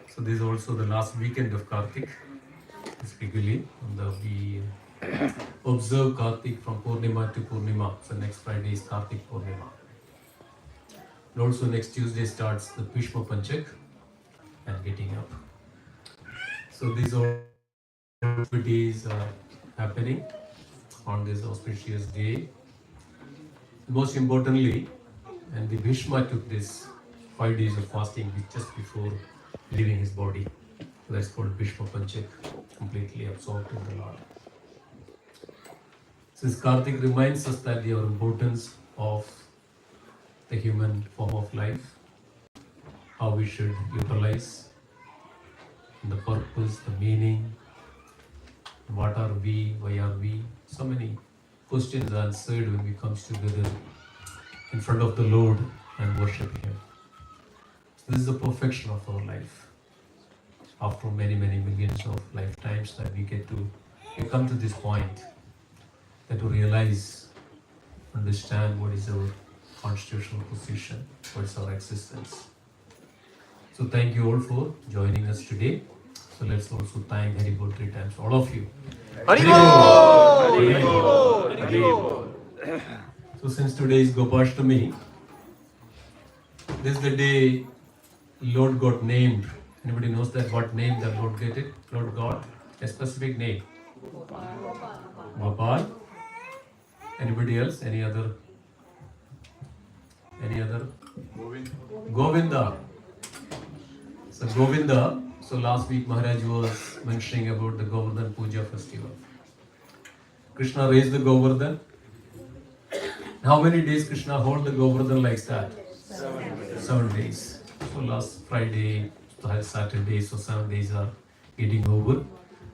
So this is also the last weekend of Karthik. Typically, we observe Karthik from Purnima to Purnima. So next Friday is Karthik Purnima. And also next Tuesday starts the Bhishma Panchak and getting up. So these all activities are happening on this auspicious day. Most importantly, and the Bhishma took this 5 days of fasting just before leaving his body. So that's called Bhishma Panchak, completely absorbed in the Lord. Since Karthik reminds us that the importance of the human form of life, how we should utilize the purpose, the meaning, what are we, why are we, so many questions are answered when we come together in front of the Lord and worship Him. So this is the perfection of our life. After many millions of lifetimes that we come to this point, that to realize, understand what is our constitutional position, what is our existence. So thank you all for joining us today. So let's also thank Haribol 3 times, all of you. Haribol! Haribol! Haribol! So since today is Gopashtami, this is the day Lord got named. Anybody knows that what name the Lord get it? Lord got a specific name. Gopal. Anybody else? Any other? Govinda. So Govinda. So last week Maharaj was mentioning about the Govardhan Puja festival. Krishna raised the Govardhan. How many days Krishna hold the Govardhan like that? 7 days. So last Friday, Saturday, so 7 days are getting over.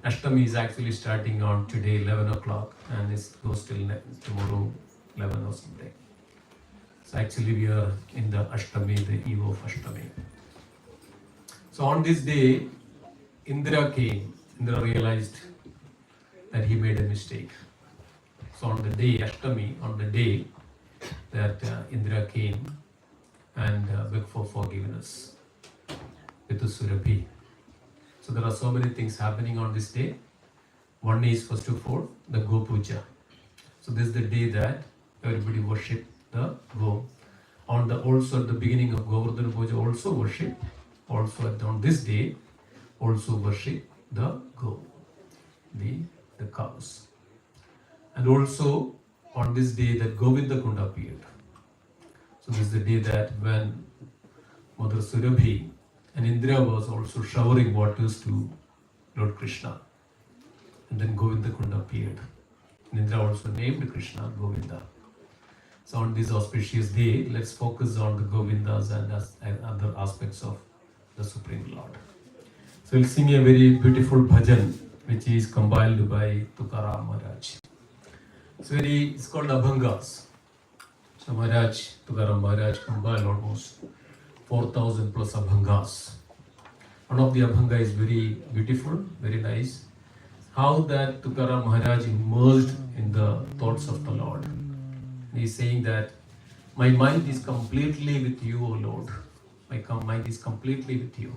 Ashtami is actually starting on today 11 o'clock and it goes till tomorrow 11 or something. So actually we are in the Ashtami, the eve of Ashtami. So on this day, Indra came. Indra realized that he made a mistake. So on the day, Ashtami, on the day that Indra came and begged for forgiveness with the Surabhi. So there are so many things happening on this day. One is, first of all, the Go Puja. So this is the day that everybody worship the Go. Also at the beginning of Govardhan Puja, also worship. Also on this day, also worship the Go, the cows. And also on this day that Govinda Kunda appeared. So this is the day that when Mother Surabhi and Indra was also showering waters to Lord Krishna. And then Govinda Kunda appeared. And Indra also named Krishna Govinda. So on this auspicious day, let's focus on the Govindas and other aspects of the Supreme Lord. So we'll sing a very beautiful bhajan which is compiled by Tukaram Maharaj. It's called Abhangas. So Tukaram Maharaj compiled almost 4,000 plus Abhangas. One of the Abhanga is very beautiful, very nice. How that Tukaram Maharaj immersed in the thoughts of the Lord. He is saying that my mind is completely with you, O Lord. My mind is completely with you.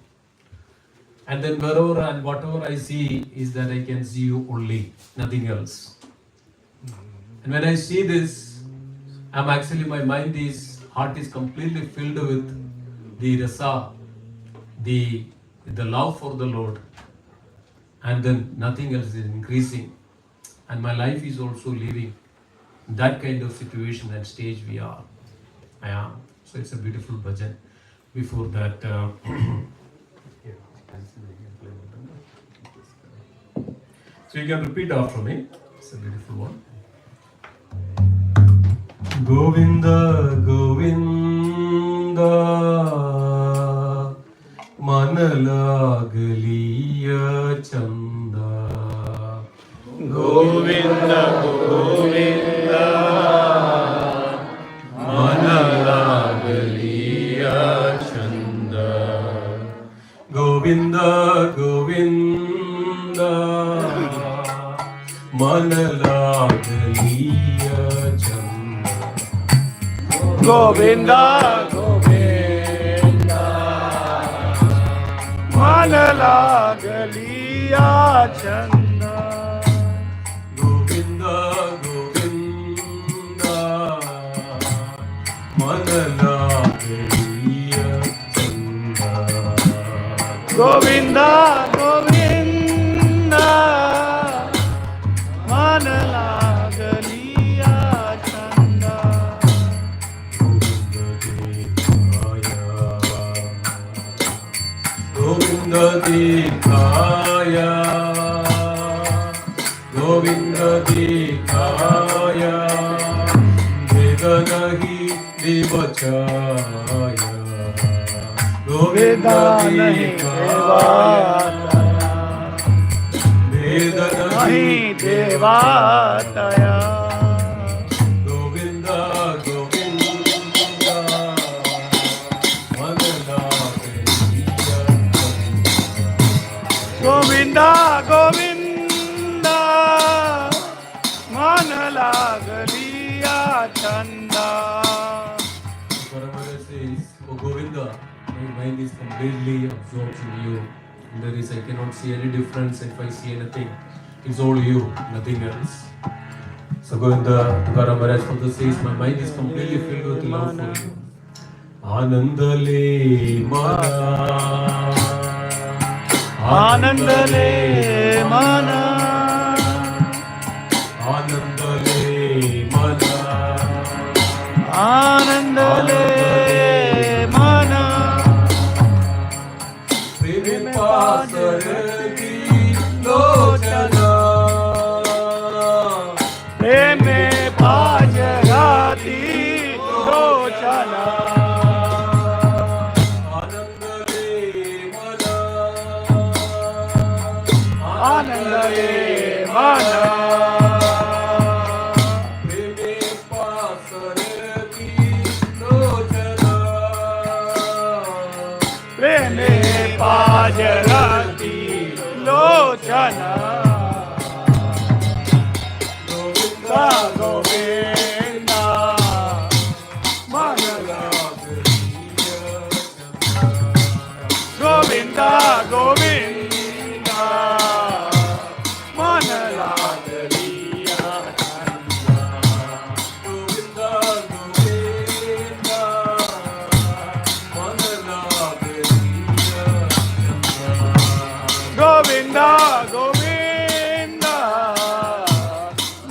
And then wherever and whatever I see is that I can see you only, nothing else. And when I see this, my heart is completely filled with the rasa, the love for the Lord. And then nothing else is increasing. And my life is also living that kind of situation and stage I am. So it's a beautiful bhajan. Before that, so you can repeat after me. It's a beautiful one. Govinda, Govinda, manalagaliya chanda. Govinda, Govinda, manalagaliya chanda. Govinda, Govinda, manalagaliya chanda. Govinda, Govinda, मन लागलिया छंद गोविंद गोविंद मन लागलिया छंद गोविंद गोविंद मन लागलिया छंद गोविंद दिखाया गोविंद दिखाया वेद नहीं दिवचाया गोविंद दिखाया वेद नहीं देवातया गोविंद गोविंद मन लागलिया गोविंद गोविंद मन लागलिया छंदा Paramara says, "Oh Govinda, my mind is completely absorbed in you. There is, I cannot see any difference if I see anything. It's all you, nothing else." So Govinda, Paramara further says, "My mind is completely filled with love for you." Anandale mana, आनंदले मना Anandale mana, आनंदले मना प्रेम पासरती लोचना प्रेम पाजराती लोचना आनंदले मना प्रेमे पासरती लोचना प्रेम पाजराती लोचना गोविंदा गोविंदा मन गोविंदा गोविंदा मन लागलिया गोविंदा गोविंदा मन लागलिया गोविंदा गोविंदा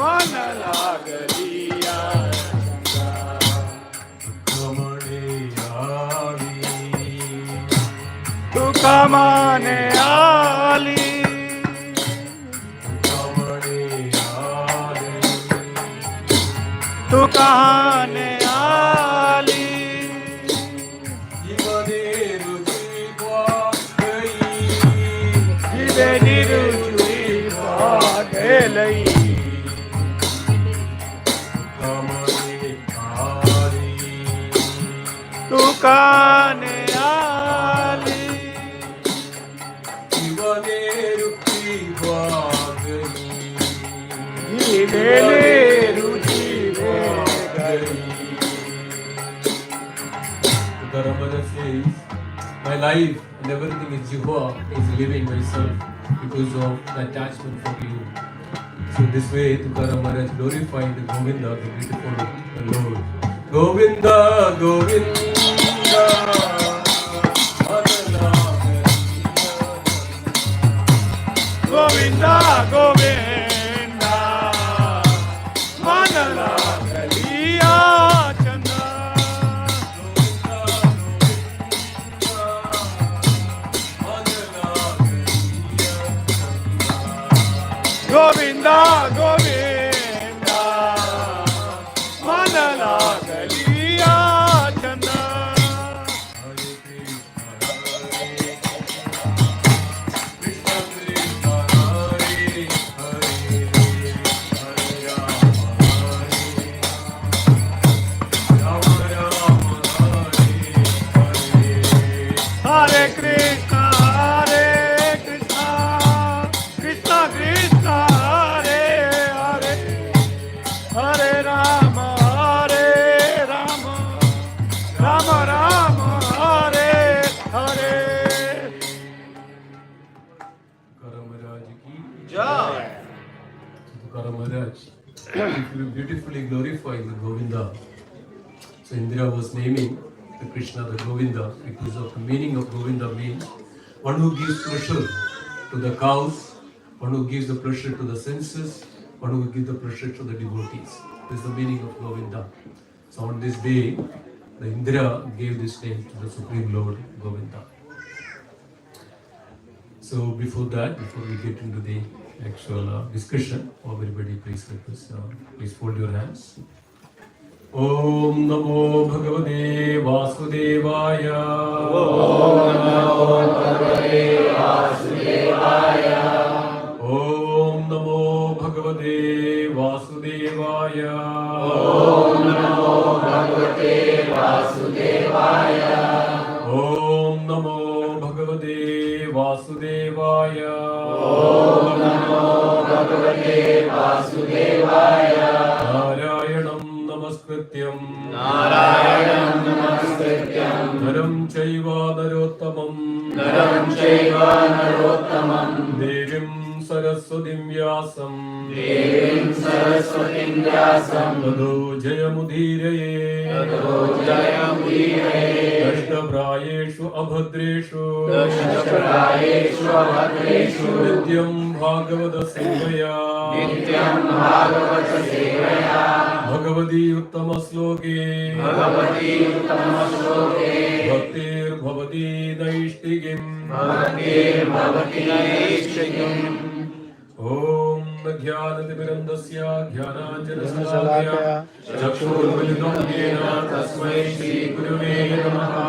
मन लागलिया कमणे आली तू कमाने आली कमणे आली तू कहाने आली जीवने रुचि गई जीवे निरुचि भागे लई कमणे आली तू कहाने आली जीवने रुचि गई जीवे निरुचि भागे The Ramana says, my life and everything is Jehovah is living myself because of the attachment for you. So this way, Tukaram Maharaj glorified the Govinda, the beautiful Lord. Govinda, Govinda, Govinda Govinda मन लागलिया चंदा गोविंदा गोविंदा मन लागलिया चंदा Hare Krishna, Hare Krishna, Krishna Krishna, Hare Hare. Jai. Tukaram Maharaj beautifully glorifying the Govinda. So Indra was naming the Krishna the Govinda because of the meaning of Govinda means one who gives pleasure to the cows, one who gives the pleasure to the senses, one who gives the pleasure to the devotees. This is the meaning of Govinda. So on this day, the Indra gave this name to the Supreme Lord Govinda. So before that, before we get into the actual discussion, everybody please please fold your hands. Om Namo Bhagavate Vasudevaya. Om Namo Bhagavate Vasudevaya. Om Namo Bhagavate Vasudevaya. Om Namo Bhagavate Vasudevaya. Om Namo Bhagavate Vasudevaya. Om Namo Bhagavate Vasudevaya. Narayanam Namaskrityam Naram Chaiva Narottamam Devim Saraswatim Vyasam Tado Jayamudhiraye Ashtaprayeshu Abhadreshu Nityam Bhagavata Sevaya Bhagavati Uttama Sloke Bhaktir Bhavati Naishtigim Om Jnanatimirandasya Jnananjana Chakshurmilitam Yena Tasmai Shri Gurave Namaha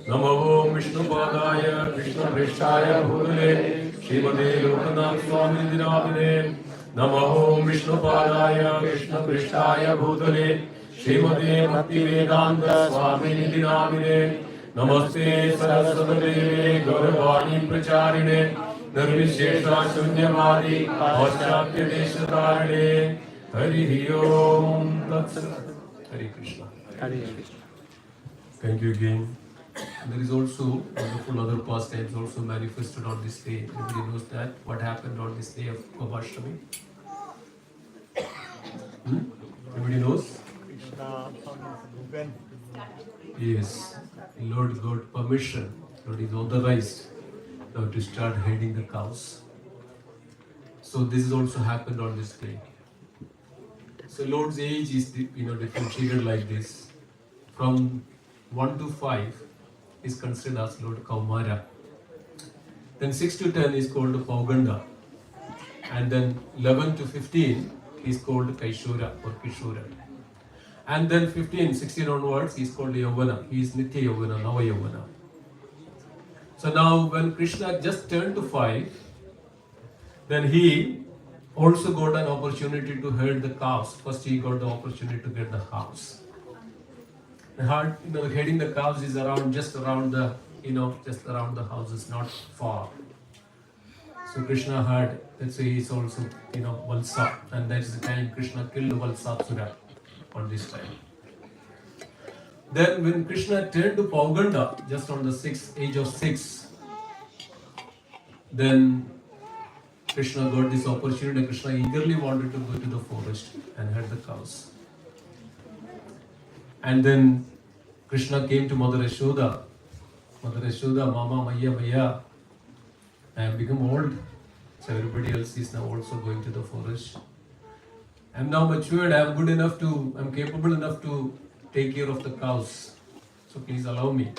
Namo Om Vishnupadaya Krishna Prishthaya Bhutale Srimate Lokanath Swami Dinamine Namo Om Vishnupadaya Krishna Prishthaya Bhutale Srimate Bhaktivedanta Swami Dinamine Namaste Saraswate Gauravani Pracharine Nirvishesha Shunyavadi Paschatya Deshatarine Hari Om Tatsat. Hare Krishna. Thank you again. There is also wonderful other pastimes also manifested on this day. Everybody knows that. What happened on this day of Gopashtami? Everybody knows? Yes. Lord got permission. Lord is authorized now to start herding the cows. So this is also happened on this day. So Lord's age is differentiated like this. From 1 to 5 is considered as Lord Kaumara. Then 6 to 10 is called Pauganda. And then 11 to 15 is called Kaishura or Kishura. And then 16 onwards is called Yavana. He is Nitya Yavana, Nava Yavana. So now when Krishna just turned to 5, then he also got an opportunity to herd the cows. First he got the opportunity to get the cows. Herding the cows is just around the houses, not far. So Krishna had, let's say he's also, Valsa, and that is the time Krishna killed Valsasura on this time. Then when Krishna turned to Pauganda, just on the age of 6, then Krishna got this opportunity and Krishna eagerly wanted to go to the forest and herd the cows. And then Krishna came to Mother Yashoda. Mother Yashoda, Mama, Maya, I have become old. So everybody else is now also going to the forest. I am now matured, I am capable enough to take care of the cows. So please allow me.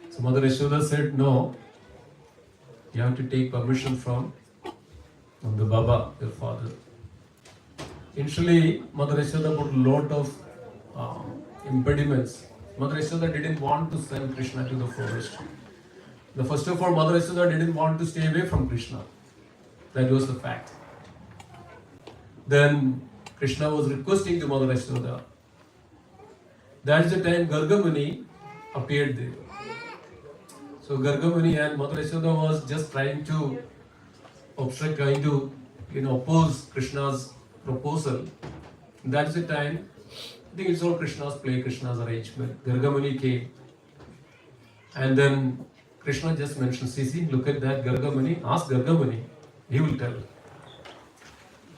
So Mother Yashoda said, no, you have to take permission from the Baba, your father. Initially, Mother Yashoda put a lot of impediments. Mother Yashoda didn't want to send Krishna to the forest. First of all, Mother Yashoda didn't want to stay away from Krishna. That was the fact. Then Krishna was requesting to Mother Yashoda. That's the time Gargamuni appeared there. So Gargamuni and Mother Yashoda was just trying to oppose Krishna's proposal. That's the time, I think it's all Krishna's play, Krishna's arrangement. Gargamuni came. And then Krishna just mentioned, see, look at that Gargamuni. Ask Gargamuni. He will tell.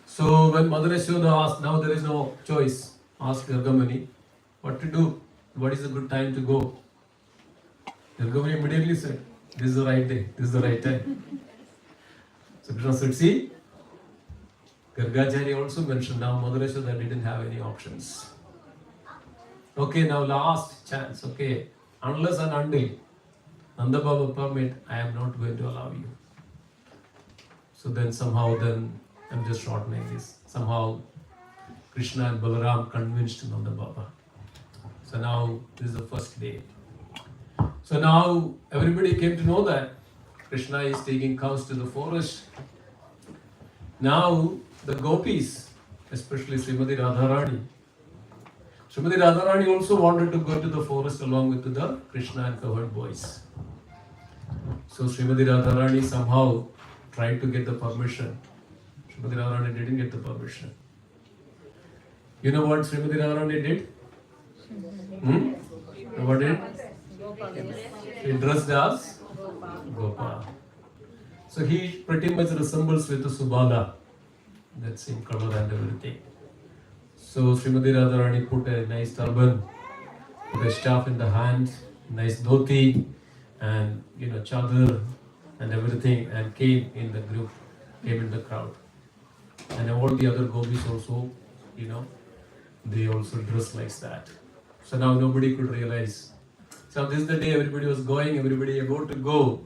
So when Mother Yashoda asked, now there is no choice, asked Gargamuni, what to do? What is a good time to go? Gargamuni immediately said, this is the right day, this is the right time. So Krishna said, see, Gargacharya also mentioned now Mother Yashoda didn't have any options. Okay, now last chance, okay, unless and until Nanda Baba permit, I am not going to allow you. So then somehow I'm just shortening this. Somehow Krishna and Balaram convinced Nanda Baba. So now this is the first day. So now everybody came to know that Krishna is taking cows to the forest. Now the gopis, especially Srimati Radharani. Srimati Radharani also wanted to go to the forest along with the Krishna and covered boys. So Srimati Radharani somehow tried to get the permission. Srimati Radharani didn't get the permission. You know what Srimati Radharani did? What did? He dressed as Gopal. So he pretty much resembles with the Subala. That same color and everything. So Srimati Radharani put a nice turban, put a staff in the hand, nice dhoti, and chadar and everything, and came in the group, came in the crowd. And all the other gopis also, they also dressed like that. So now nobody could realize. So this is the day everybody was going, everybody about to go.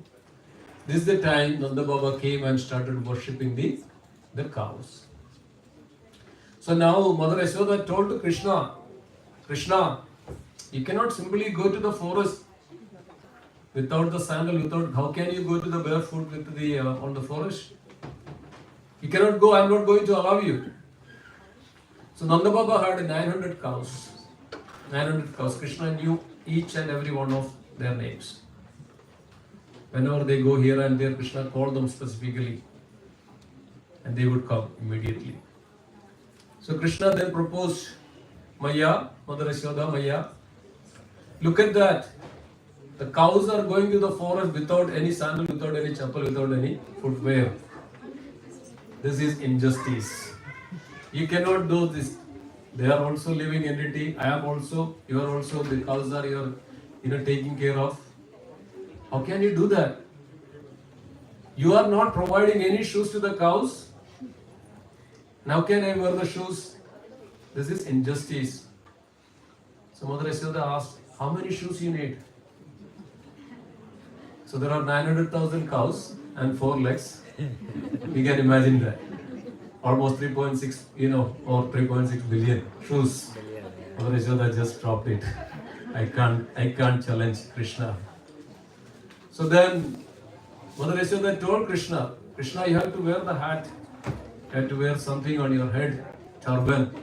This is the time Nanda Baba came and started worshipping the cows. So now Mother Yashoda told to Krishna, Krishna, you cannot simply go to the forest without the sandal, how can you go to the barefoot with the on the forest? You cannot go, I am not going to allow you. So Nanda Baba had 900 cows. 900 cows. Krishna knew each and every one of their names. Whenever they go here and there, Krishna called them specifically. And they would come immediately. So Krishna then proposed, Maya, Mother Yashoda, Maya, look at that. The cows are going to the forest without any sandal, without any chappal, without any footwear. This is injustice. You cannot do this. They are also living entity. I am also, you are also, the cows are you are taking care of. How can you do that? You are not providing any shoes to the cows. Now can I wear the shoes? This is injustice. So Mother Yashoda asked, how many shoes you need? So there are 900,000 cows and 4 legs. You can imagine that. Almost 3.6, or 3.6 billion shoes. Mother Yashoda just dropped it. I can't challenge Krishna. So then Mother Yashoda told Krishna, Krishna, you have to wear the hat. You have to wear something on your head, turban,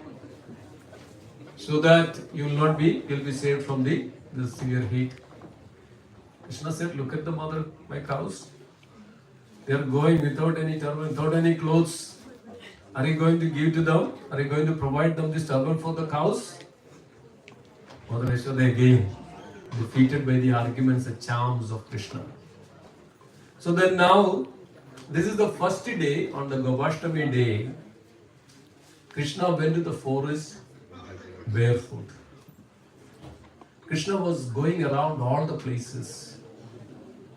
so that you'll be saved from the severe heat. Krishna said, look at the mother, my cows. They are going without any turban, without any clothes. Are you going to give to them? Are you going to provide them this turban for the cows? Mother Yashoda again, defeated by the arguments and charms of Krishna. So then now, this is the first day, on the Gopashtami day, Krishna went to the forest barefoot. Krishna was going around all the places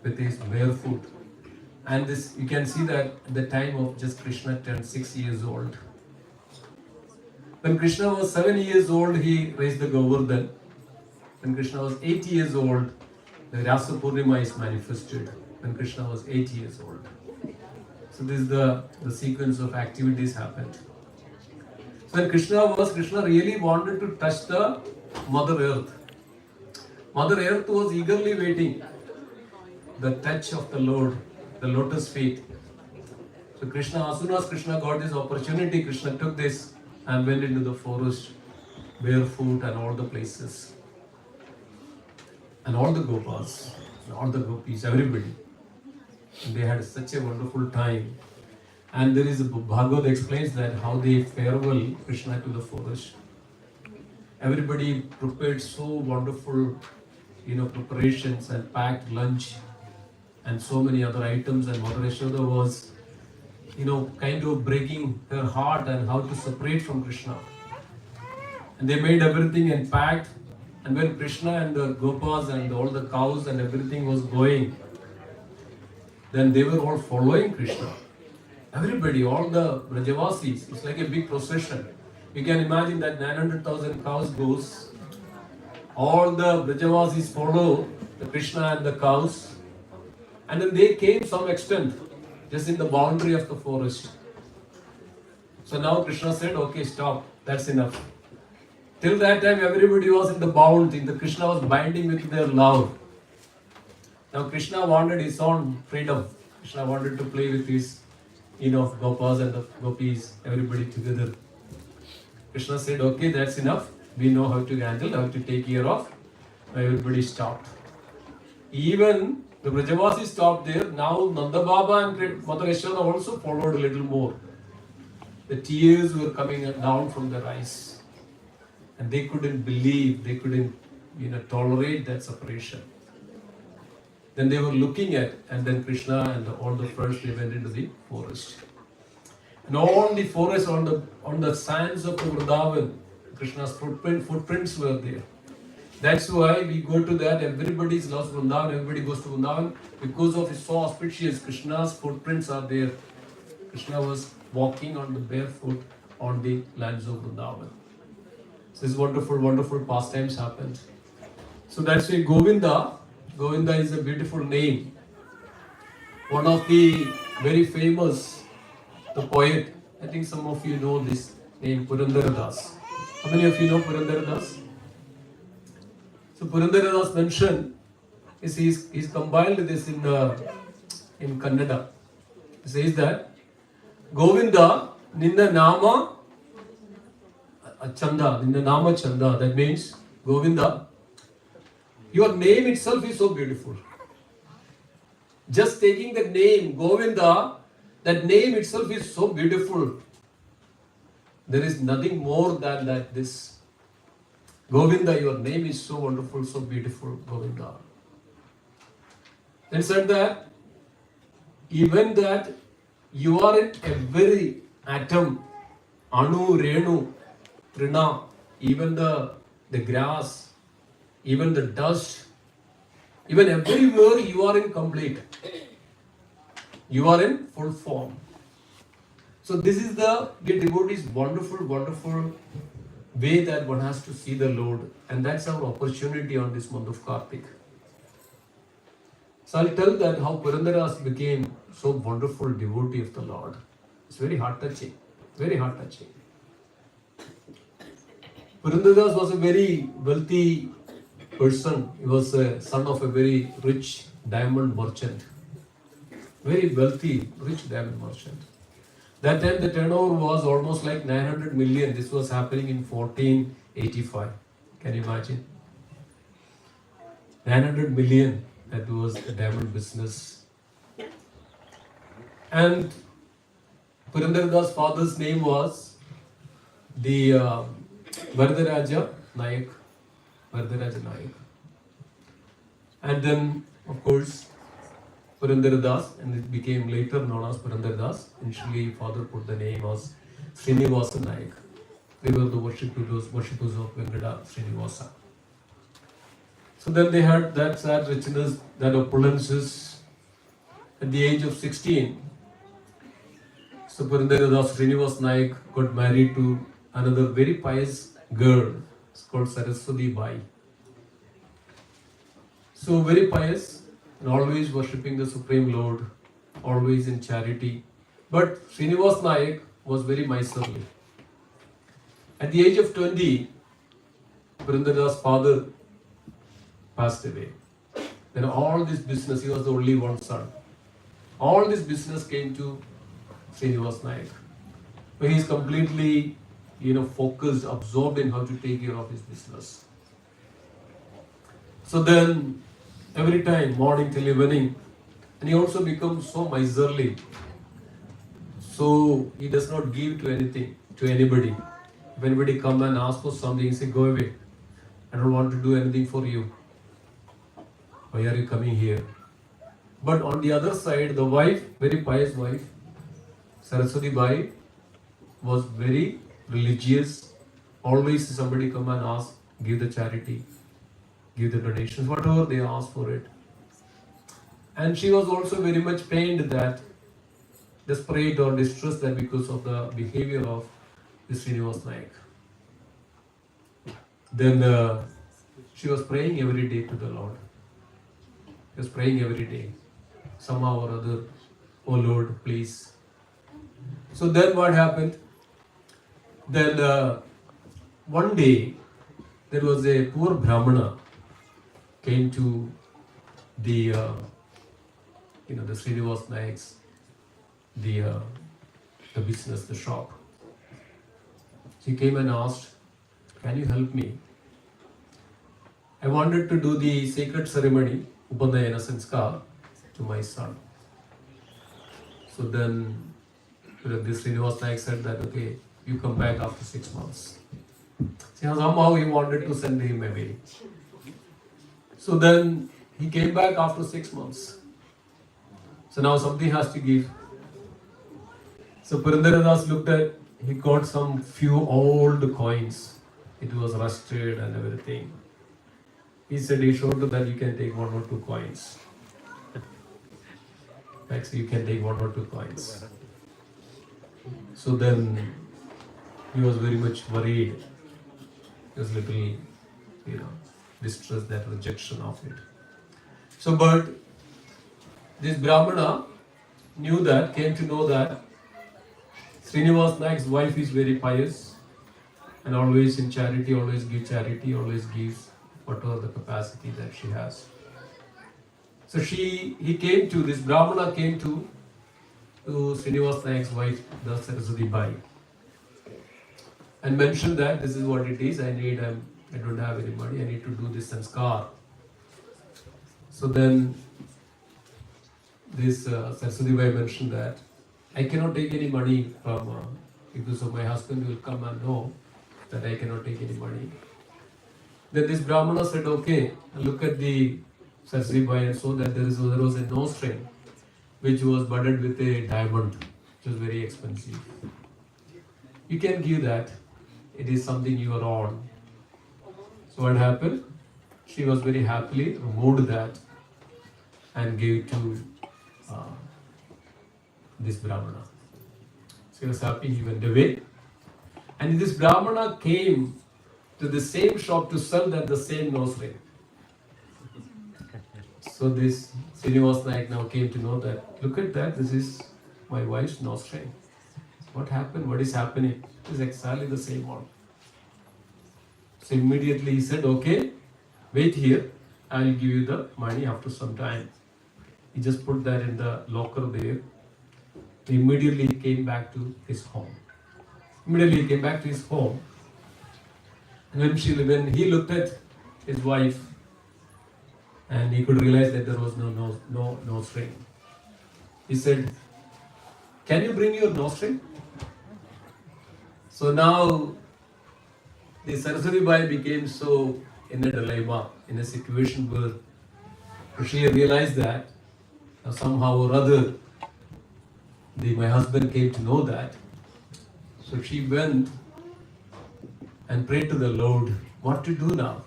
with his barefoot. And this, you can see that at the time of just Krishna turned 6 years old. When Krishna was 7 years old, he raised the Govardhan. When Krishna was 8 years old, the Rasa Purnima is manifested. When Krishna was 8 years old. So this is the sequence of activities happened. So when Krishna really wanted to touch the Mother Earth. Mother Earth was eagerly waiting the touch of the Lord, the lotus feet. So Krishna, as soon as Krishna got this opportunity, Krishna took this and went into the forest barefoot and all the places. And all the Gopas, and all the Gopis, everybody. And they had such a wonderful time. And there is a Bhagavad explains that how they farewell Krishna to the forest. Everybody prepared so wonderful, preparations and packed lunch and so many other items. And Mother Yashoda was kind of breaking her heart and how to separate from Krishna. And they made everything and packed. And when Krishna and the Gopas and all the cows and everything was going, then they were all following Krishna. Everybody, all the Brajavasis, it's like a big procession. You can imagine that 900,000 cows goes. All the Brajavasis follow the Krishna and the cows. And then they came some extent, just in the boundary of the forest. So now Krishna said, okay, stop, that's enough. Till that time, everybody was in the bound, the Krishna was binding with their love. Now Krishna wanted his own freedom. Krishna wanted to play with his, Gopas and the Gopis, everybody together. Krishna said, okay, that's enough. We know how to handle, how to take care of. Everybody stopped. Even the Brajavasi stopped there. Now Nanda Baba and Mother Yashoda also followed a little more. The tears were coming down from their eyes. And they couldn't believe, they couldn't tolerate that separation. Then they were looking at, and then Krishna and all the friends, they went into the forest. And all the forest on the sands of the Vrindavan, Krishna's footprints were there. That's why we go to that, everybody's lost Vrindavan, everybody goes to Vrindavan, because of it's so auspicious, Krishna's footprints are there. Krishna was walking on the barefoot on the lands of Vrindavan. So this wonderful, wonderful pastimes happened. So that's why Govinda is a beautiful name. One of the very famous, the poet, I think some of you know this name, Purandaradas. How many of you know Purandaradas? So Purandaradas mentioned, he's compiled this in Kannada. He says that, Govinda, Ninna Nama Chanda, Ninna Nama Chanda, that means Govinda, your name itself is so beautiful. Just taking the name Govinda, that name itself is so beautiful. There is nothing more than that. This Govinda, your name is so wonderful, so beautiful, Govinda. Then said that, even that you are in every atom, Anu, Renu, Trina, even the grass, even the dust, even everywhere you are in complete. You are in full form. So this is the devotee's wonderful, wonderful way that one has to see the Lord. And that's our opportunity on this month of Karthik. So I'll tell that how Purandaras became so wonderful devotee of the Lord. It's very heart-touching. Very heart-touching. Purandaras was a very wealthy person. He was a son of a very rich diamond merchant. Very wealthy, rich diamond merchant. That time the turnover was almost like 900 million. This was happening in 1485. Can you imagine? 900 million. That was the diamond business. And Purandaradas' father's name was the Varadaraja Nayak. Varadaraja Nayak. And then, of course, Purandaradas, and it became later known as Purandaradas. Initially, father put the name as Srinivasa Nayak. They were the worshippers of Venkata Srinivasa. So then they had that sad richness, that opulences. At the age of 16, so Purandaradas Srinivasa Nayak got married to another very pious girl. It's called Saraswati Bai. So very pious and always worshipping the Supreme Lord, always in charity. But Srinivasa Nayak was very miserly. At the age of 20, Purandaradas' father passed away. Then all this business, he was the only one son. All this business came to Srinivasa Nayak. But he is completely, focused, absorbed in how to take care of his business. So then, every time, morning till evening, and he also becomes so miserly. So he does not give to anything, to anybody. If anybody come and ask for something, he say, go away. I don't want to do anything for you. Why are you coming here? But on the other side, the wife, very pious wife, Saraswati Bai was very religious. Always somebody come and ask, give the charity, give the donations, whatever they ask for it. And she was also very much pained that, desperate or distressed that because of the behavior of this Srinivas Naik. Then she was praying every day to the Lord. She was praying every day. Somehow or other, oh Lord, please. So then what happened? Then one day, there was a poor Brahmana came to the, the Srinivas Naik's, the business, the shop. She came and asked, can you help me? I wanted to do the sacred ceremony, Upanayana Sanskar, to my son. So then this Srinivas Naik said that, okay, you come back after 6 months. Somehow he wanted to send him away. So then he came back after 6 months. So now something has to give. So Purandaradas looked at, he got some few old coins. It was rusted and everything. He said, he showed that you can take 1 or 2 coins. Actually, you can take 1 or 2 coins. So then he was very much worried. He was little, distressed, that rejection of it. So, but this Brahmana came to know that Srinivas Naik's wife is very pious and always in charity, always gives whatever the capacity that she has. So this Brahmana came to Srinivas Naik's wife, the Saraswati Bai, and mentioned that this is what it is, I don't have any money, I need to do this sanskar. So then this Saraswati Bai mentioned that I cannot take any money from, because of my husband will come and know that I cannot take any money. Then this Brahmana said, okay, look at the Saraswati Bai and saw that there was a nose ring which was budded with a diamond, which was very expensive. You can give that. It is something you are on. So what happened? She was very happily removed that and gave to this Brahmana. She was happy, he went away. And this Brahmana came to the same shop to sell the same nose ring. So this Srinivas Naik now came to know that, look at that, this is my wife's nose ring. What happened? What is happening? It is exactly the same one. So immediately he said, okay, wait here, I will give you the money after some time. He just put that in the locker there. He immediately came back to his home. And when he looked at his wife, and he could realize that there was no nose ring. He said, can you bring your nose ring? So now the Saraswati Bai became so in a dilemma, in a situation where she realized that somehow or other my husband came to know that. So she went and prayed to the Lord, what to do now?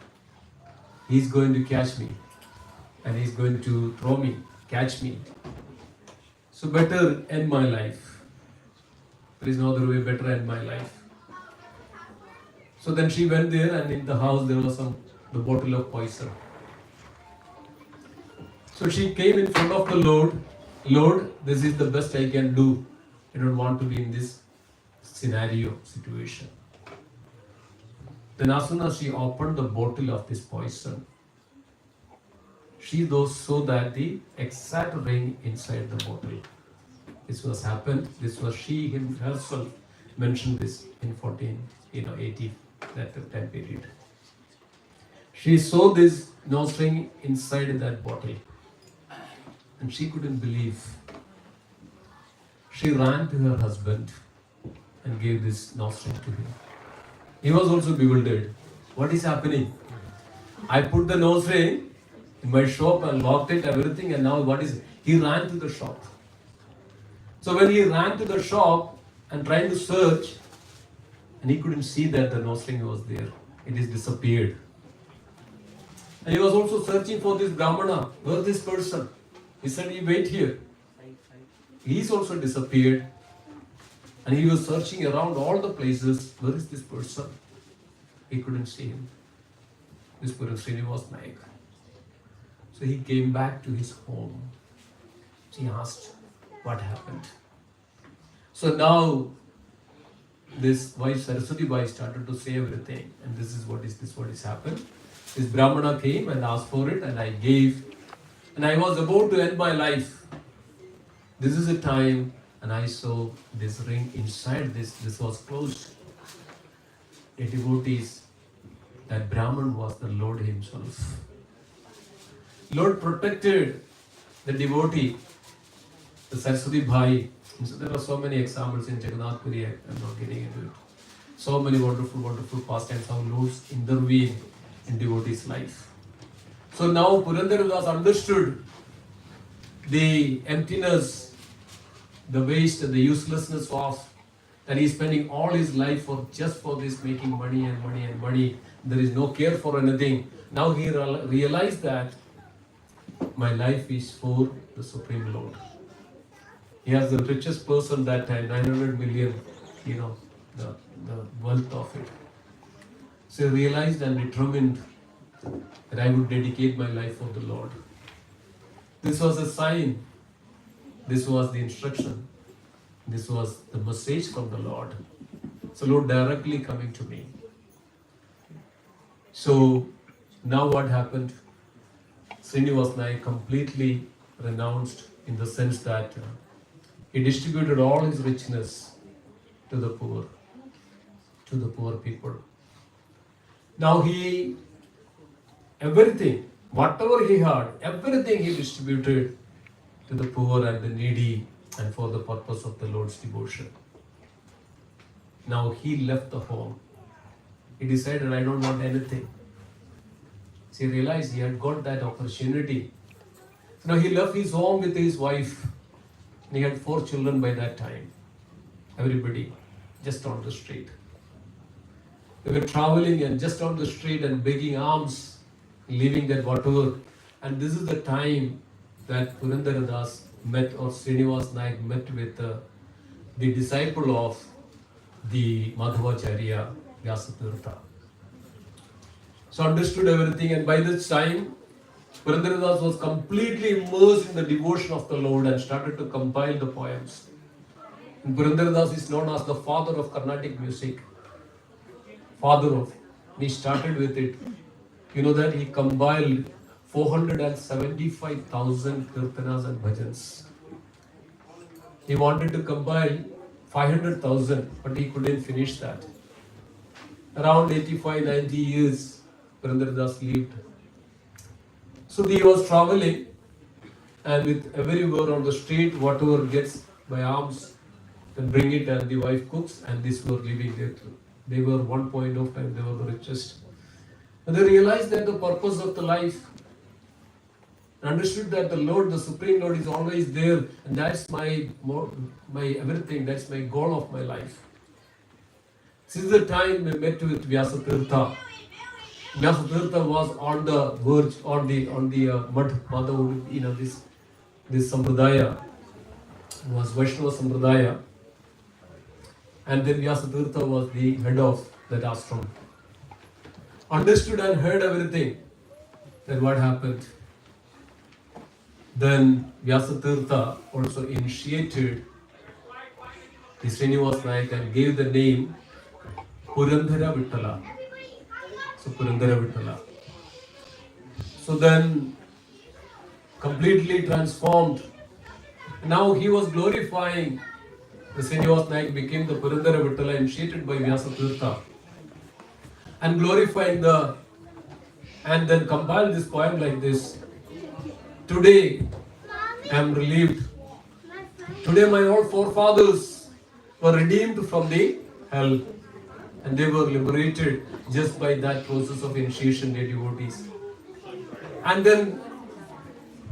He's going to catch me and he's going to throw me, catch me. So better end my life. There is no other way, better end my life. So then she went there, and in the house there was the bottle of poison. So she came in front of the Lord. Lord, this is the best I can do. I don't want to be in this situation. Then as soon as she opened the bottle of this poison, she saw that the exact ring inside the bottle. This was happened. This was she herself mentioned this in 1480, that time period. She saw this nose ring inside that bottle, and she couldn't believe. She ran to her husband and gave this nose ring to him. He was also bewildered. What is happening? I put the nose ring in my shop and locked it, everything, and now what is it? He ran to the shop. So when he ran to the shop and tried to search, and he couldn't see that the nosling was there. It is disappeared. And he was also searching for this Brahmana. Where is this person? He said, you wait here. He's also disappeared. And he was searching around all the places. Where is this person? He couldn't see him. This person was Naik. So he came back to his home. He asked, what happened? So now, this wife Saraswati Bai started to say everything. And this is what is happened. This Brahmana came and asked for it, and I gave. And I was about to end my life. This is the time, and I saw this ring inside this. This was closed. A devotees, that Brahman was the Lord himself. Lord protected the devotee, the Saraswati Bhai. So there are so many examples in Jagannath Puri. I'm not getting into it. So many wonderful, wonderful pastimes how Lords intervene in devotee's life. So now Purandaradas understood the emptiness, the waste, the uselessness of that he's spending all his life for just for this making money and money and money. There is no care for anything. Now he realized that my life is for the Supreme Lord. He was the richest person that time, 900 million, the wealth of it. So he realized and determined that I would dedicate my life for the Lord. This was a sign. This was the instruction. This was the message from the Lord. So Lord directly coming to me. So now what happened? Srinivas Naik completely renounced in the sense that he distributed all his richness to the poor people. Now everything, whatever he had, everything he distributed to the poor and the needy and for the purpose of the Lord's devotion. Now he left the home. He decided, I don't want anything. So he realized he had got that opportunity. So now he left his home with his wife. And he had 4 children by that time. Everybody just on the street. They were traveling and just on the street and begging alms, leaving that whatever. And this is the time that Purandaradas met, or Srinivas Naik met with the disciple of the Madhavacharya, Vyasatirtha. So understood everything, and by this time, Purandaradas was completely immersed in the devotion of the Lord and started to compile the poems. And Purandaradas is known as the father of Carnatic music. He started with it. You know that he compiled 475,000 kirtanas and bhajans. He wanted to compile 500,000, but he couldn't finish that. Around 85-90 years, Purandaradas lived. So he was traveling, and with everywhere on the street, whatever gets by alms, then bring it, and the wife cooks, and these were living there too. They were one point of time, they were the richest. And they realized that the purpose of the life, understood that the Lord, the Supreme Lord, is always there, and that's my everything, that's my goal of my life. Since the time we met with Vyasatirtha, Vyasatirtha was on the verge, on the Madhav, this Sampradaya was Vaishnava Sampradaya, and then Vyasatirtha was the head of that ashram. Understood and heard everything. Then what happened? Then Vyasatirtha also initiated the Srinivas Naik and gave the name Purandara Vittala. So Purandara Vittala. So then completely transformed. Now he was glorifying. The Srinivas Naik became the Purandara Vittala initiated by Vyasatirtha. And glorifying and then compiled this poem like this. Today I am relieved. Today my old forefathers were redeemed from the hell, and they were liberated just by that process of initiation, their devotees. And then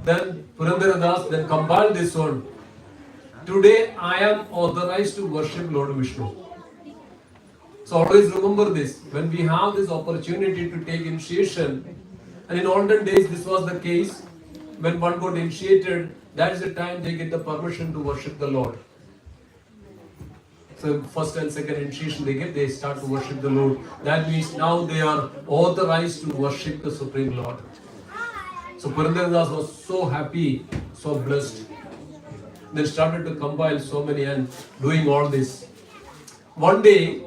Purandaradas then compiled this one. Today I am authorized to worship Lord Vishnu. So always remember this. When we have this opportunity to take initiation, and in olden days this was the case, when one got initiated, that is the time they get the permission to worship the Lord. So first and second initiation they start to worship the Lord. That means now they are authorized to worship the Supreme Lord. So Purandaras was so happy, so blessed. They started to compile so many and doing all this. One day,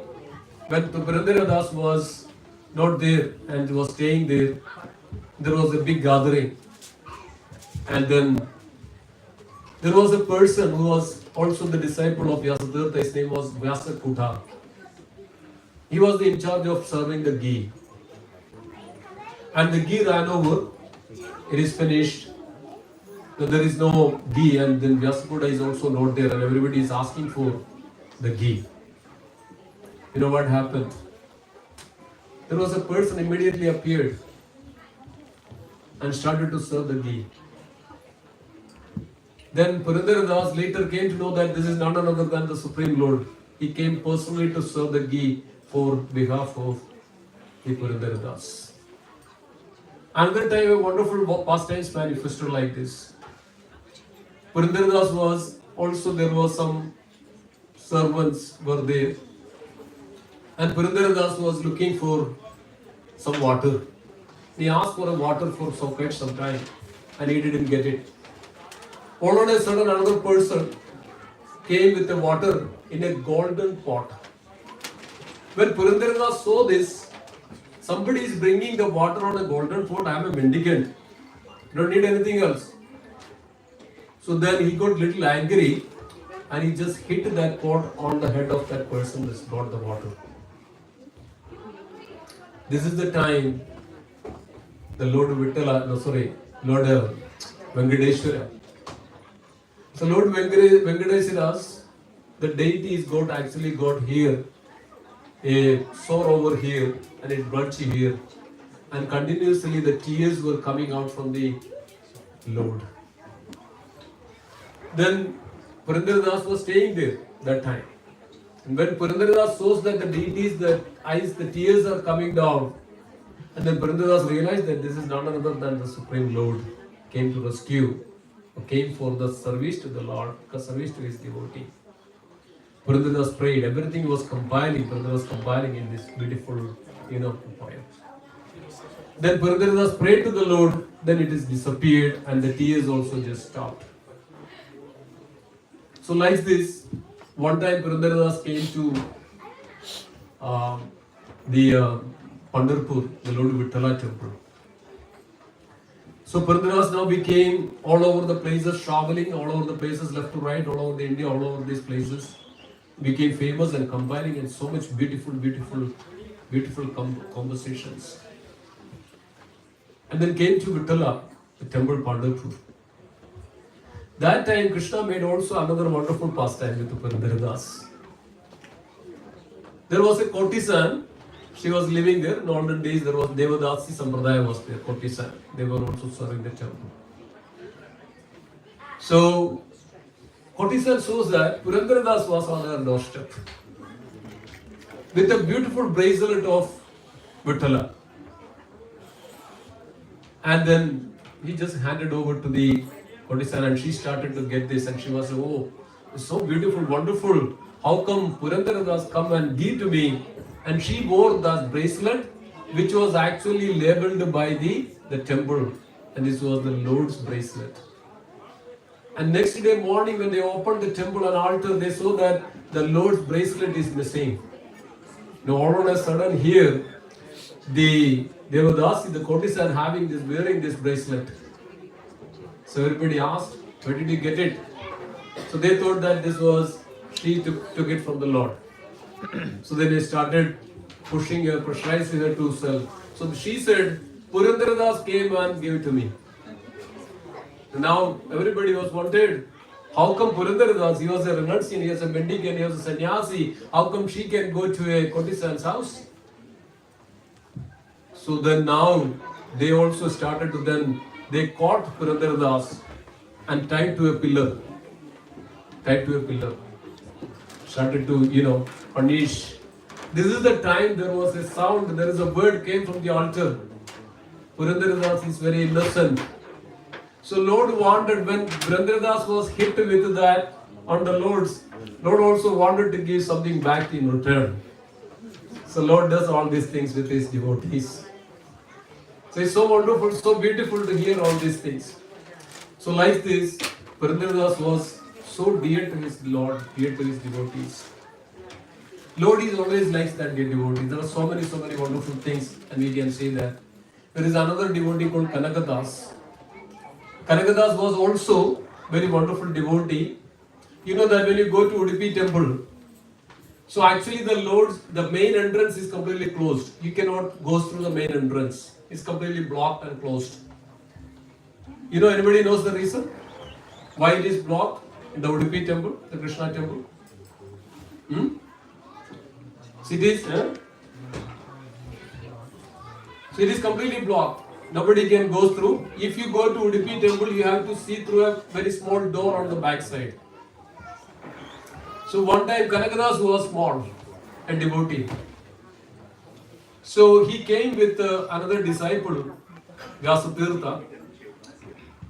when Purandaras was not there and was staying there, there was a big gathering. And then there was a person who was also the disciple of Vyasadeva. His name was Vyasakudha. He was in charge of serving the ghee. And the ghee ran over. It is finished. So there is no ghee, and then Vyasakudha is also not there, and everybody is asking for the ghee. You know what happened? There was a person immediately appeared and started to serve the ghee. Then Purandaras later came to know that this is none other than the Supreme Lord. He came personally to serve the ghee for behalf of the Purandaras. Another time a wonderful pastimes manifested like this. Purandaras was also, there was some servants were there, and Purandaras was looking for some water. He asked for a water for quite some time, and he didn't get it. All of a sudden another person came with the water in a golden pot. When Purandaras saw this, somebody is bringing the water on a golden pot, I am a mendicant, don't need anything else. So then he got little angry and he just hit that pot on the head of that person who brought the water. This is the time the Lord Lord Venkateshwara. So Lord Venkateshwara, the deity is actually got here, a sore over here and a blotchy here, and continuously the tears were coming out from the Lord. Then Purandaras was staying there that time. And when Purandaras saw that the deities, the eyes, the tears are coming down, and then Purandaras realized that this is none other than the Supreme Lord came to rescue, or came for the service to the Lord, service to his devotee. Purandaras prayed, everything was compiling, Purandaras was compiling in this beautiful, poem. Then Purandaras prayed to the Lord, then it is disappeared and the tears also just stopped. So like this, one time Purandaras came to the Pandharpur, the Lord Vitthala temple. So Purandaras now became all over the places, traveling all over the places, left to right, all over the India, all over these places. Became famous and compiling in so much beautiful conversations. And then came to Vitthala, the temple Pandharpur. That time Krishna made also another wonderful pastime with Purandaras. There was a courtesan, she was living there. In olden days there was Devadasi Sampradaya was there, courtesan. They were also serving the temple. So courtesan shows that Purandaras was on her doorstep with a beautiful bracelet of Vitthala. And then he just handed over to the courtesan and she started to get this and she was, oh, it's so beautiful, wonderful. How come Purandaras come and give to me? And she wore that bracelet which was actually labeled by the temple, and this was the Lord's bracelet. And next day morning when they opened the temple and altar, they saw that the Lord's bracelet is missing. Now all of a sudden here, the Devadasi, the courtesan, wearing this bracelet. So everybody asked, where did you get it? So they thought that this was, she took it from the Lord. So then they started pushing her, pressurizing her to sell. So she said, Purandaras came and gave it to me. Now everybody was wanted. How come Purandaras, he was a renunciant, he was a mendicant, he was a sannyasi, how come she can go to a courtesan's house? So then now they also started to they caught Purandaras and tied to a pillar. tied to a pillar, started to, punish. This is the time there was a sound, there is a word came from the altar. Purandradas is very innocent. So Lord wanted, when Purandradas was hit with that on the Lord also wanted to give something back in return. So Lord does all these things with his devotees. So it's so wonderful, so beautiful to hear all these things. So like this, Purandradas was so dear to his Lord, dear to his devotees. Lord is always likes that dear devotees. There are so many wonderful things, and we can see that. There is another devotee called Kanakadas. Kanakadas was also very wonderful devotee. You know that when you go to Udupi temple, so actually the main entrance is completely closed. You cannot go through the main entrance. It's completely blocked and closed. Anybody knows the reason? Why it is blocked in the Udupi temple, the Krishna temple? Cities, So it is completely blocked. Nobody can go through. If you go to Udupi temple, you have to see through a very small door on the back side. So one time Kanakadas was small, a devotee. So he came with another disciple, Vyasatirtha.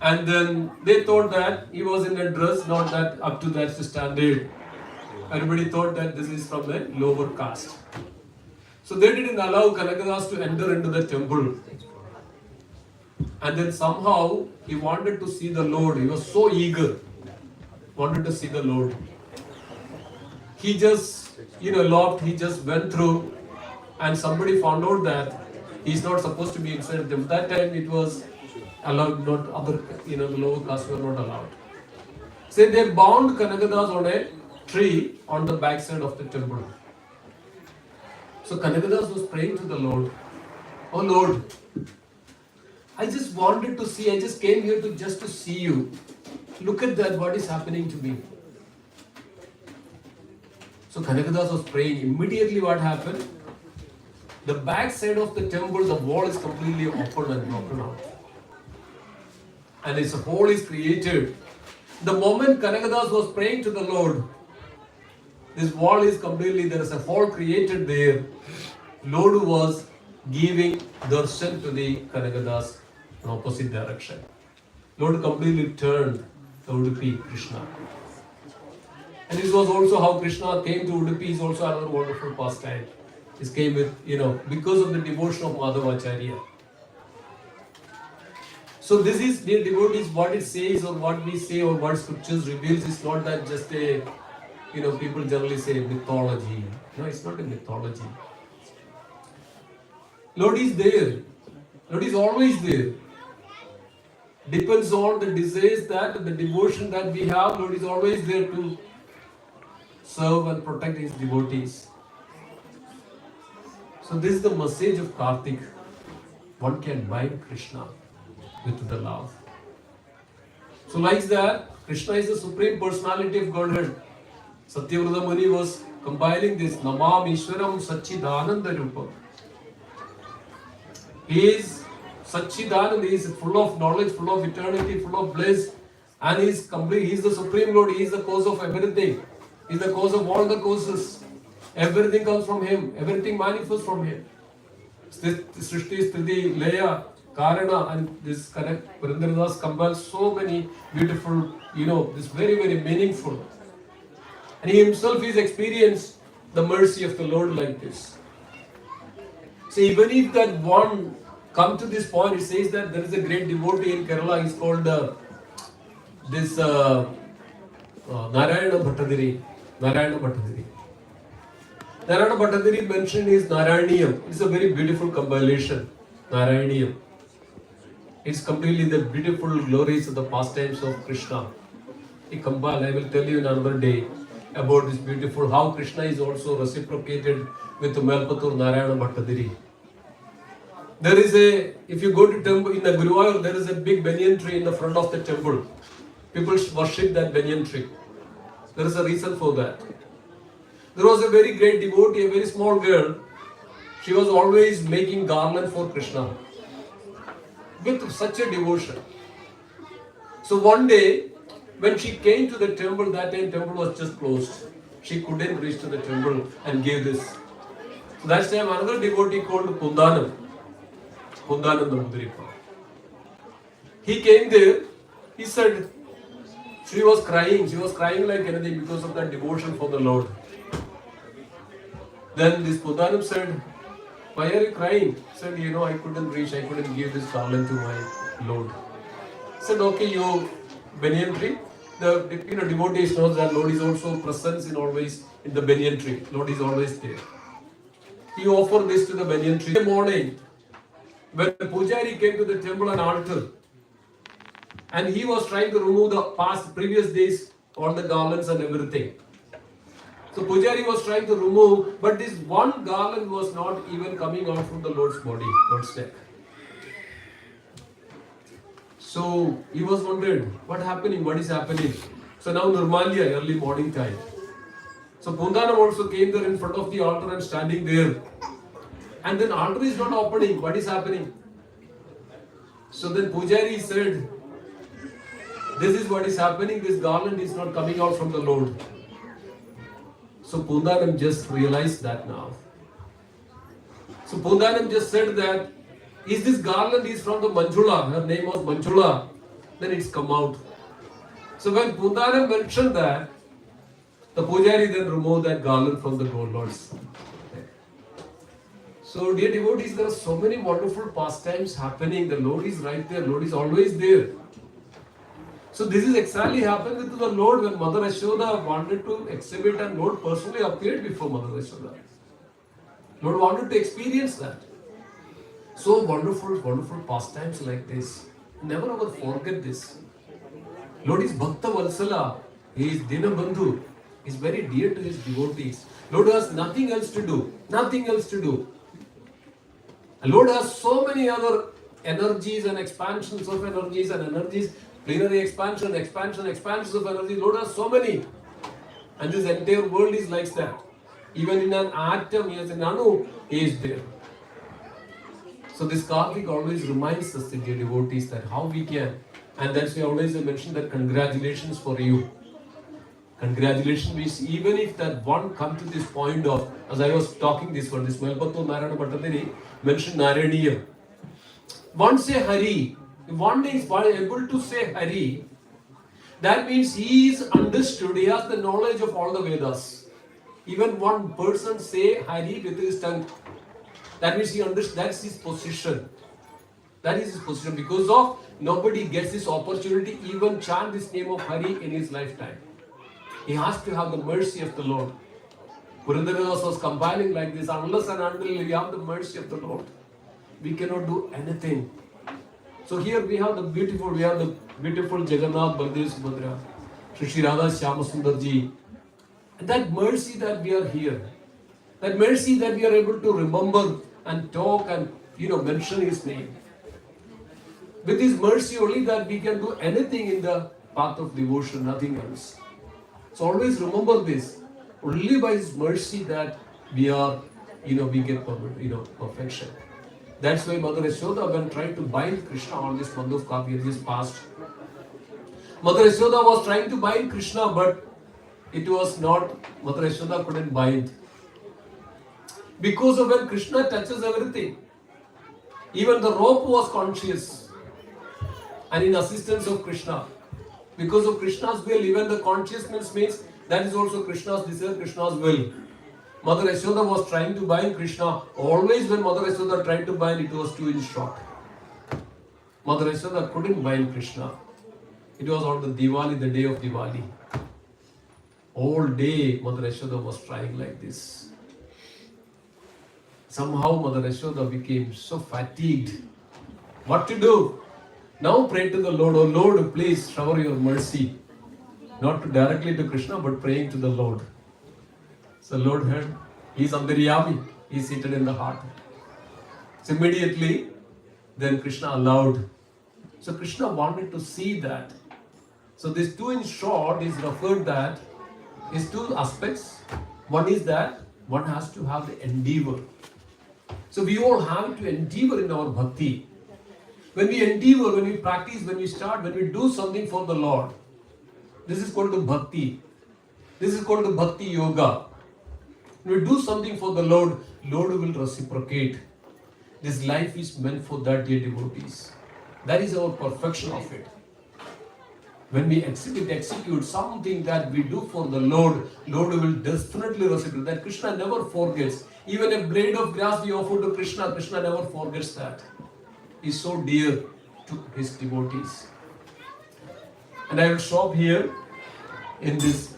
And then they thought that he was in a dress not that up to that standard. Everybody thought that this is from a lower caste. So they didn't allow Kanakadas to enter into the temple. And then somehow he wanted to see the Lord. He was so eager, wanted to see the Lord. He just, locked, he just went through, and somebody found out that he's not supposed to be inside the temple. That time it was allowed, not other, the lower caste were not allowed. So they bound Kanakadas on a tree on the backside of the temple. So Kanakadas was praying to the Lord, "Oh Lord, I just wanted to see, I just came here just to see you. Look at that, what is happening to me." So Kanakadas was praying. Immediately what happened? The back side of the temple, the wall is completely open and broken out. And its hole is created. The moment Kanakadas was praying to the Lord, this wall is completely, there is a hole created there. Lord was giving darshan to the Kanakadas in opposite direction. Lord completely turned the Udupi Krishna. And this was also how Krishna came to Udupi, is also another wonderful pastime. This came with, because of the devotion of Madhavacharya. So this is, dear devotees, what it says or what we say or what scriptures reveals is not that just a, people generally say mythology. No, it's not a mythology. Lord is there. Lord is always there. Depends on the desires that, the devotion that we have, Lord is always there to serve and protect his devotees. So this is the message of Karthik. One can bind Krishna with the love. So like that, Krishna is the Supreme Personality of Godhead. Satyavrata Muni was compiling this, Namam Ishwaram Satchidananda Rupa. He is Satchidananda, he is full of knowledge, full of eternity, full of bliss, and he is complete. He is the Supreme Lord, he is the cause of everything. He is the cause of all the causes. Everything comes from him, everything manifests from him. Srishti, Sthiti, Laya, Karana, and this correct Purandradas compiles so many beautiful, this very, very meaningful. And he himself has experienced the mercy of the Lord like this. So even if that one come to this point, it says that there is a great devotee in Kerala, he's called Narayana Bhattadiri. Narayana Bhattadiri. Narayana Bhattadiri mentioned is Narayaniyam. It's a very beautiful compilation. Narayaniyam. It's completely the beautiful glories of the pastimes of Krishna. He compiled, I will tell you in another day about this beautiful, how Krishna is also reciprocated with Melpatur Narayana Bhattadiri. There is if you go to temple in the Guruvayur, there is a big banyan tree in the front of the temple. People worship that banyan tree. There is a reason for that. There was a very great devotee, a very small girl. She was always making garland for Krishna with such a devotion. So one day, When she came to the temple, that time temple was just closed. She couldn't reach to the temple and gave this. So that's time another devotee called Pundanam the Mudripa. He came there, he said, she was crying like anything because of that devotion for the Lord. Then this Pundanam said, why are you crying? He said, I couldn't reach, I couldn't give this garland to my Lord. He said, okay, you banyan tree. The devotees knows that Lord is also present in the banyan tree. Lord is always there. He offered this to the banyan tree. In the morning, when the Pujari came to the temple and altar, and he was trying to remove the previous days, all the garlands and everything. So Pujari was trying to remove, but this one garland was not even coming out from the Lord's body, Lord's neck. So he was wondering, what is happening? So now Nirmalya, early morning time. So Pundanam also came there in front of the altar and standing there. And then altar is not opening, what is happening? So then Pujari said, this is what is happening, this garland is not coming out from the Lord. So Pundanam just realized that now. So Pundanam just said that, is this garland is from the Manjula, her name was Manjula, then it's come out. So when Pundanam mentioned that, the Pujari then removed that garland from the Lord's neck. So dear devotees, there are so many wonderful pastimes happening. The Lord is right there, Lord is always there. So this is exactly happened with the Lord when Mother Yashoda wanted to exhibit and Lord personally appeared before Mother Yashoda. Lord wanted to experience that. So wonderful, wonderful pastimes like this. Never ever forget this. Lord is Bhakta Valsala. He is Dinabandhu. He is very dear to his devotees. Lord has nothing else to do. Nothing else to do. And Lord has so many other energies and expansions of energies and energies. Plenary expansions of energy. Lord has so many. And this entire world is like that. Even in an atom, yes, in Anu, he is there. So this Karthik always reminds us, the dear devotees, that how we can. And that's why I always mention that congratulations for you. Congratulations means even if that one come to this point of, as I was talking this one, this Melpatto Narayana Bhattadiri mentioned Naraniyam. One say Hari. If one is able to say Hari, that means he is understood, he has the knowledge of all the Vedas. Even one person say Hari with his tongue, that means he understands, that's his position. That is his position. Because of nobody gets this opportunity even chant this name of Hari in his lifetime. He has to have the mercy of the Lord. Purandaras was compiling like this, unless and until we have the mercy of the Lord, we cannot do anything. So here we have the beautiful Jagannath, Baldev, Subhadra, Shri Radha Shyama Sundarji. And that mercy that we are here, that mercy that we are able to remember and talk and mention his name. With his mercy only that we can do anything in the path of devotion, nothing else. So always remember this. Only by his mercy that we are, we get perfection. That's why Mother Yashoda, when trying to bind Krishna on this month of Karthik, this past, Mother Yashoda was trying to bind Krishna, but it was not, Mother Yashoda couldn't bind. Because of when Krishna touches everything, even the rope was conscious and in assistance of Krishna. Because of Krishna's will, even the consciousness means that is also Krishna's desire, Krishna's will. Mother Yashoda was trying to bind Krishna. Always when Mother Yashoda tried to bind, it was 2 inch short. Mother Yashoda couldn't bind Krishna. It was on the Diwali, the day of Diwali. All day Mother Yashoda was trying like this. Somehow Mother Yashoda became so fatigued. What to do? Now pray to the Lord, oh Lord, please shower your mercy. Not directly to Krishna, but praying to the Lord. So Lord heard, he is Antaryami, he is seated in the heart. So immediately, then Krishna allowed. So Krishna wanted to see that. So this 2 inch short is referred that is 2 aspects. One is that one has to have the endeavor. So we all have to endeavor in our bhakti. When we endeavor, when we practice, when we start, when we do something for the Lord, This is called bhakti. This is called bhakti yoga. When we do something for the Lord, Lord will reciprocate. This life is meant for that, dear devotees. That is our perfection of it. When we execute something that we do for the Lord, Lord will definitely reciprocate. That Krishna never forgets. Even a blade of grass we offer to Krishna, Krishna never forgets that. He is so dear to his devotees. And I will stop here in this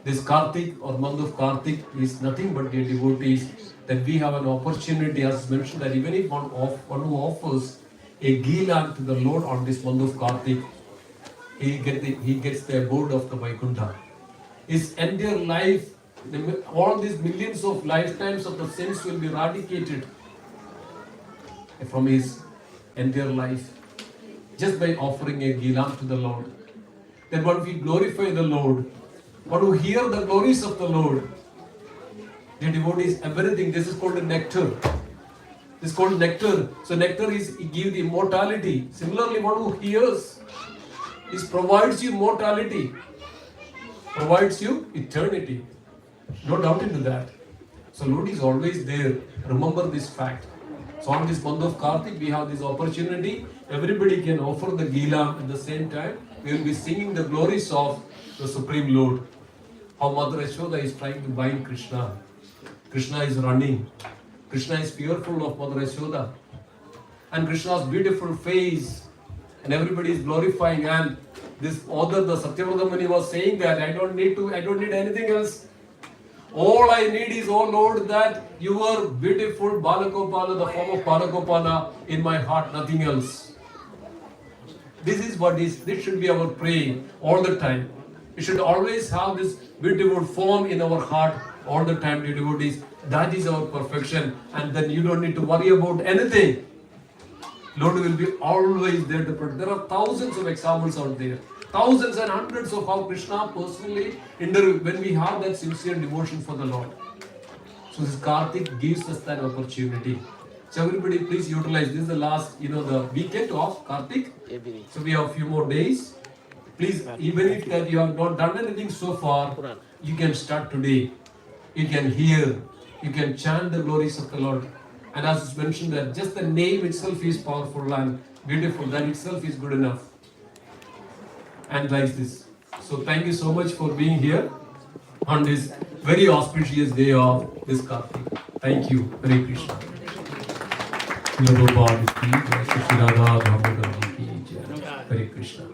Karthik or month of Karthik is nothing but, dear devotees, that we have an opportunity, as mentioned, that even if one who offers a ghee lamp to the Lord on this month of Karthik, he gets the abode of the Vaikuntha. His entire life, all these millions of lifetimes of the sins will be eradicated from his entire life just by offering a ghee lamp to the Lord. Then when we glorify the Lord, when we hear the glories of the Lord, the devotees, everything, this is called nectar. This is called nectar. So nectar is give the immortality. Similarly, one who hears, this provides you immortality, provides you eternity. No doubt into that. So Lord is always there. Remember this fact. So on this month of Karthik, we have this opportunity. Everybody can offer the ghee lamp at the same time. We will be singing the glories of the Supreme Lord. How Mother Yashoda is trying to bind Krishna. Krishna is running. Krishna is fearful of Mother Yashoda. And Krishna's beautiful face. And everybody is glorifying. And this author, the Satyavrata Muni, was saying that I don't need anything else. All I need is, oh Lord, that your beautiful Balagopala, the form of Balagopala in my heart, nothing else. This should be our prayer all the time. We should always have this beautiful form in our heart all the time, dear devotees. That is our perfection. And then you don't need to worry about anything. Lord will be always there to protect. There are thousands of examples out there. Thousands and hundreds of how Krishna personally, when we have that sincere devotion for the Lord. So this Karthik gives us that opportunity. So everybody please utilize. This is the last, the weekend of Karthik. So we have a few more days. Please, even if that you have not done anything so far, you can start today. You can hear, you can chant the glories of the Lord. And as it's mentioned that just the name itself is powerful and beautiful. That itself is good enough. And like this. So thank you so much for being here on this very auspicious day of this Karthik. Thank you. Hare Krishna. Hare Krishna.